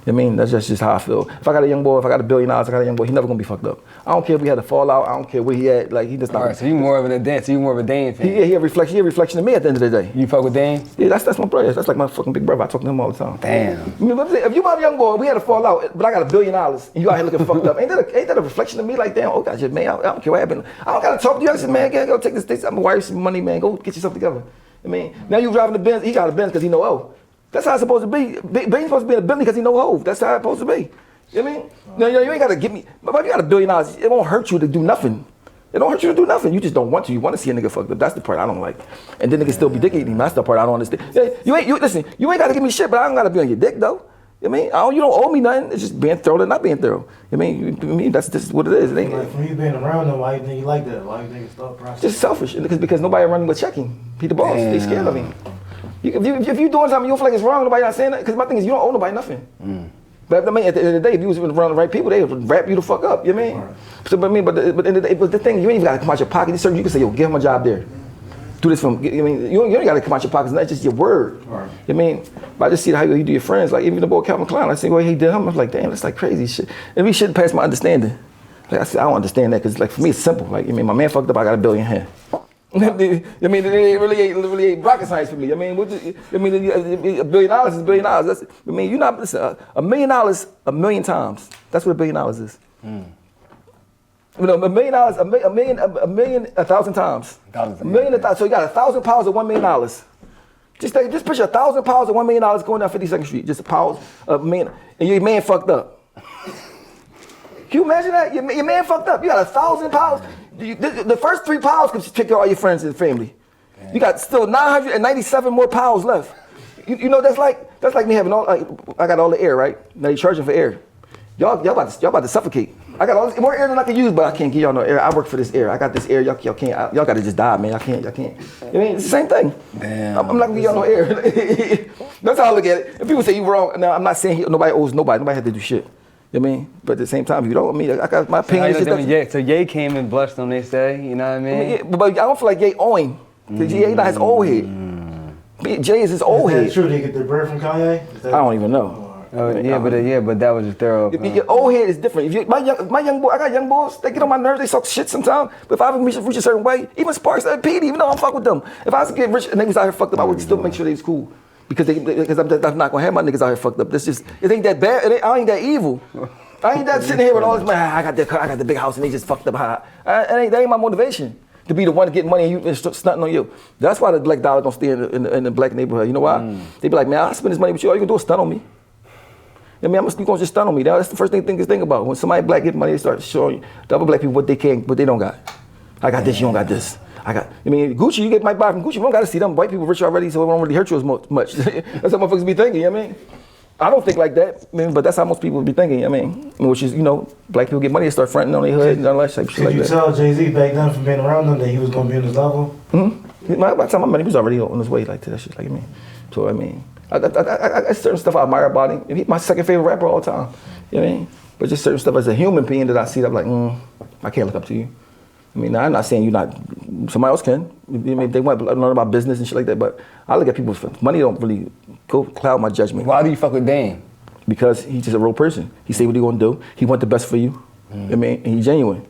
Speaker 2: I mean, that's just how I feel. If I got a young boy, if I got $1 billion, I got a young boy, he never gonna be fucked up. I don't care if we had a fallout. I don't care where he at. Like he just not.
Speaker 1: All right, so you more of a Dame. So you more of a Dame fan.
Speaker 2: He a reflection of me at the end of the day.
Speaker 1: You fuck with Dame?
Speaker 2: Yeah, that's my brother. That's like my fucking big brother. I talk to him all the time.
Speaker 1: Damn.
Speaker 2: I mean, if you my young boy, we had a fallout, but I got $1 billion, and you out here looking fucked up. Ain't that a reflection of me? Like, damn, oh gosh, man, I don't care what happened. I don't gotta talk to you. I said, man, go take this. I'm gonna wire you some money, man. Go get yourself together. I mean, now you driving the Benz. He got a Benz because he know oh. That's how it's supposed to be. Bane's supposed to be in a Bentley because he know Hov. That's how it's supposed to be. You know what I mean? No, you ain't got to give me. But if you got $1 billion, it won't hurt you to do nothing. It don't hurt you to do nothing. You just don't want to. You want to see a nigga fucked up. That's the part I don't like. And then niggas still be dick eating. That's the part I don't understand. You ain't got to give me shit, but I don't got to be on your dick though. You know what I mean? You don't owe me nothing. It's just being thorough and not being thorough. You know what I mean? That's just what it is. It ain't,
Speaker 3: like from you being around them, why you think you like that? Why you think it's thought process?
Speaker 2: Just selfish. Because nobody running with checking. He the boss. They scared of him. If you doing something you don't feel like it's wrong, nobody not saying that. Because my thing is, you don't owe nobody nothing. But I mean, at the end of the day, if you was around the right people, they would wrap you the fuck up. You know what I mean? Right. So, but at the end of the day, but the thing, you ain't even got to come out your pocket. You can say, yo, give him a job there. Do this for him. I mean, you ain't got to come out your pockets. It's not just your word. Right. You know what I mean? But I just see how you do your friends. Like even the boy Calvin Klein, I see what he did him. I was like, damn, that's like crazy shit. And we shouldn't pass my understanding. Like I said, I don't understand that because like for me, it's simple. Like I mean, my man fucked up. I got $1 billion here. I mean, it really ain't rocket science for me. I mean, $1 billion is $1 billion. That's, I mean, you're not listen. $1 million, 1,000,000 times. That's what $1 billion is. You know, $1 million, a million, 1,000 times. $1 million, 1,000. So you got 1,000 pounds of $1 million. Just picture 1,000 pounds of $1 million going down 52nd Street. Just a pound of man, and your man fucked up. Can you imagine that? Your man fucked up. You got 1,000 pounds. The first 3 pounds can take care of all your friends and family. Damn. You got still 997 more pounds left. You know that's like me having all I got all the air, right? Now you're charging for air. Y'all about to suffocate. I got all more air than I can use, but I can't give y'all no air. I work for this air. I got this air. Y'all can't. Y'all got to just die, man. Y'all can't. You know what I mean? It's the same thing. Damn. I'm not gonna give y'all no air. That's how I look at it. If people say you wrong, now I'm not saying nobody owes nobody. Nobody had to do shit. You know what I mean? But at the same time, if you don't, I got my opinion.
Speaker 1: So Ye came and blessed them, they say, you know what I mean?
Speaker 2: Yeah, but I don't feel like Ye owing. Because Ye not his old head. Jay is his old head.
Speaker 3: Is that true? They get their bird from Kanye?
Speaker 2: I don't even know.
Speaker 1: But that was just thorough.
Speaker 2: Your old head is different. If my young boy, I got young boys, they get on my nerves, they talk shit sometimes. But if I ever reach a certain way, even Sparks and Peedi, even though I don't fuck with them, if I was to get rich and they was out here fucked up, I would still make sure they was cool. Because I'm not gonna have my niggas out here fucked up. It ain't that bad. I ain't that evil. I ain't that sitting here with all this, man, I got the big house and they just fucked up. That ain't my motivation. To be the one to get money and you stunting on you. That's why the black dollar don't stay in the black neighborhood. You know why? They be like, man, I'll spend this money with you. All you gonna do is stunt on me. I mean, you gonna just stunt on me. That's the first thing to think about. When somebody black get money, they start showing the other black people what they can, what they don't got. I got this, you don't got this. Gucci, you might buy from Gucci. We don't gotta see them white people rich already, so it won't really hurt you as much. That's how motherfuckers be thinking, you know what I mean? I don't think like that, but that's how most people be thinking, which is, black people get money, they start fronting on their hood and all that type shit like that.
Speaker 3: Did you tell Jay-Z back then from being around them that he was going to be on his level?
Speaker 2: By the time I met him, he was already on his way like to that shit, like, So, I certain stuff I admire about him. He's my second favorite rapper all the time, you know what I mean? But just certain stuff as a human being that I see that I'm like, I can't look up to you. Now, I'm not saying you're not, somebody else can. They want to learn about business and shit like that, but I look at people, money don't really cloud my judgment.
Speaker 1: Why do you fuck with Dame?
Speaker 2: Because he's just a real person. He say what he gonna do. He want the best for you. And he's genuine.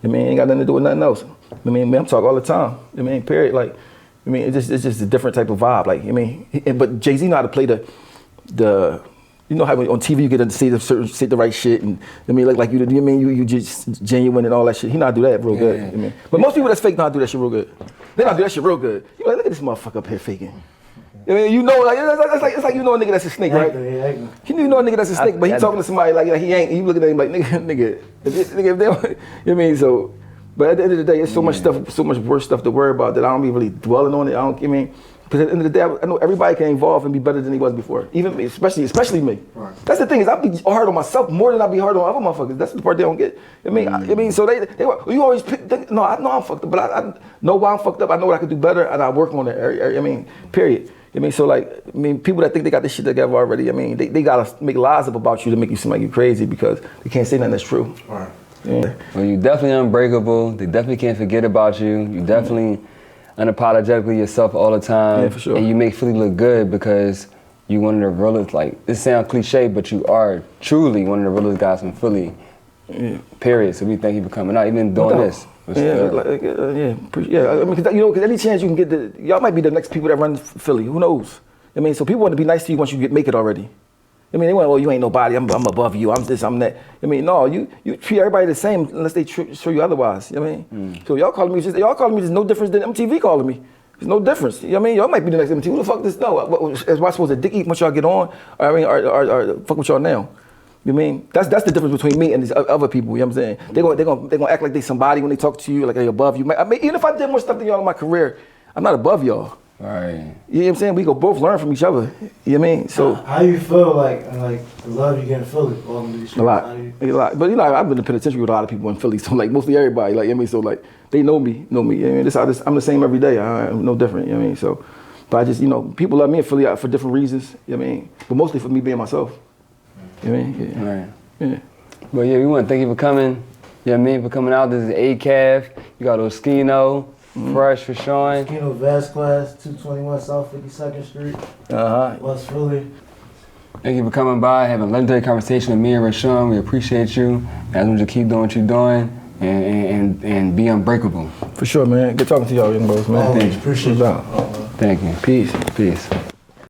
Speaker 2: Ain't got nothing to do with nothing else. I'm talk all the time. Period. Like, it's just a different type of vibe. Like, but Jay-Z know how to play the you know how on TV you get to say the right shit and like you just genuine and all that shit. He know how to do that real good. But most people that's fake know how to do that shit real good. They know how to do that shit real good. You like, look at this motherfucker up here faking. Like it's like you know a nigga that's a snake, right? You know a nigga that's a snake, but he talking to somebody like he ain't. He looking at him like nigga. If they, so. But at the end of the day, it's so much stuff, so much worse stuff to worry about that I don't be really dwelling on it. Because at the end of the day, I know everybody can evolve and be better than he was before. Even me, especially me. Right. That's the thing is I be hard on myself more than I be hard on other motherfuckers. That's the part they don't get. So they you always pick. No, I know I'm fucked up, but I know why I'm fucked up. I know what I could do better, and I work on it. Period. People that think they got this shit together already. They gotta make lies up about you to make you seem like you crazy because they can't say nothing that's true.
Speaker 3: Right.
Speaker 2: Yeah.
Speaker 1: Well, you definitely unbreakable. They definitely can't forget about you. You definitely unapologetically yourself all the time.
Speaker 2: Yeah, for sure.
Speaker 1: And you make Philly look good because you one of the realest, like, it sounds cliche, but you are truly one of the realest guys from Philly, period. So we thank you for coming out, even doing this.
Speaker 2: Yeah, I mean, cause any chance you can get y'all might be the next people that run Philly, who knows? I mean, so people want to be nice to you once you make it already. I mean, they want, oh, you ain't nobody, I'm above you, I'm this, I'm that. I mean, no, you treat everybody the same unless they show you otherwise, you know what I mean? So y'all calling me just no difference than MTV calling me. There's no difference, you know what I mean? Y'all might be the next MTV, who the fuck this, no, am I supposed to dick eat once y'all get on? Or fuck with y'all now? You know what I mean? That's the difference between me and these other people, you know what I'm saying? They're gonna act like they somebody when they talk to you, like they above you. I mean, even if I did more stuff than y'all in my career, I'm not above y'all.
Speaker 1: Right.
Speaker 2: You know what I'm saying? We go both learn from each other. You know what I mean? So
Speaker 3: how you feel like the love you get in Philly?
Speaker 2: A lot. But you know, I've been in the penitentiary with a lot of people in Philly, so like mostly everybody, like, you know what I mean? So like they know me. You know what I mean? I'm the same every day. I'm no different, you know what I mean? So, but I just, you know, people love me in Philly for different reasons, you know what I mean? But mostly for me being myself. You know what I mean? Yeah.
Speaker 1: Right.
Speaker 2: Yeah.
Speaker 1: Well, yeah, we want to thank you for coming. You know what I mean? For coming out. This is ACAF. You got Oschino. Fresh for Sean.
Speaker 3: Oschino Vasquez, 221 South 52nd Street. West Philly.
Speaker 1: Thank you for coming by, having a legendary conversation with me and Rashawn. We appreciate you. And I want you to keep doing what you're doing and be unbreakable.
Speaker 2: For sure, man. Good talking to y'all, young bros, man.
Speaker 3: Always appreciate you.
Speaker 1: Thank you.
Speaker 2: Peace.
Speaker 1: Peace.